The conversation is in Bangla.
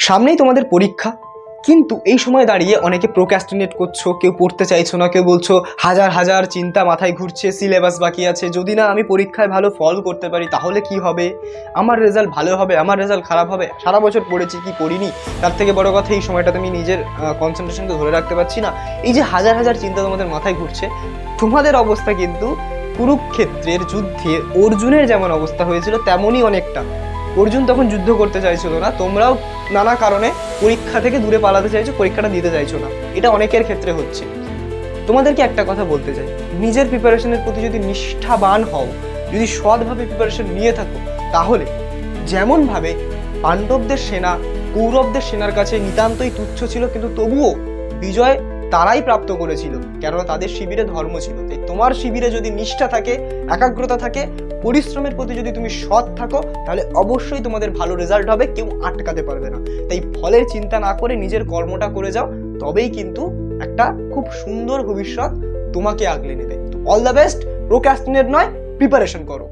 সামনেই তোমাদের পরীক্ষা, কিন্তু এই সময় দাঁড়িয়ে অনেকে প্রোক্রাস্টিনেট করছো, কেউ পড়তে চাইছো না, কেউ বলছো হাজার হাজার চিন্তা মাথায় ঘুরছে, সিলেবাস বাকি আছে, যদি না আমি পরীক্ষায় ভালো ফল করতে পারি তাহলে কি হবে, আমার রেজাল্ট ভালো হবে, আমার রেজাল্ট খারাপ হবে, সারা বছর পড়েছি কি পড়িনি, তার থেকে বড় কথা এই সময়টা তুমি নিজের কনসেন্ট্রেশনকে ধরে রাখতে পারছি না, এই যে হাজার হাজার চিন্তা তোমাদের মাথায় ঘুরছে, তোমাদের অবস্থা কিন্তু কুরুক্ষেত্রের যুদ্ধে অর্জুনের যেমন অবস্থা হয়েছিল তেমনই অনেকটা। অর্জুন তখন যুদ্ধ করতে চাইছিল না, তোমরাও নানা কারণে পরীক্ষা থেকে দূরে পালাতে চাইছো, পরীক্ষাটা দিতে চাইছো না, এটা অনেকের ক্ষেত্রে হচ্ছে। তোমাদেরকে একটা কথা বলতে চাই, নিজের প্রিপারেশনের প্রতি যদি নিষ্ঠাবান হও, যদি সৎভাবে প্রিপারেশন নিয়ে থাকো, তাহলে যেমনভাবে পাণ্ডবদের সেনা কৌরবদের সেনার কাছে নিতান্তই তুচ্ছ ছিল, কিন্তু তবুও বিজয় তারাই প্রাপ্ত করেছিল, কেননা তাদের শিবিরে ধর্ম ছিল। তাই তোমার শিবিরে যদি নিষ্ঠা থাকে, একাগ্রতা থাকে, পরিশ্রমের প্রতি যদি তুমি সৎ থাকো, তাহলে অবশ্যই তোমাদের ভালো রেজাল্ট হবে, কেউ আটকাতে পারবে না। তাই ফলের চিন্তা না করে নিজের কর্মটা করে যাও, তবেই কিন্তু একটা খুব সুন্দর ভবিষ্যৎ তোমাকে আগলে নেবে। অল দ্য বেস্ট, প্রোক্রাস্টিনেট নয়, প্রিপারেশন করো।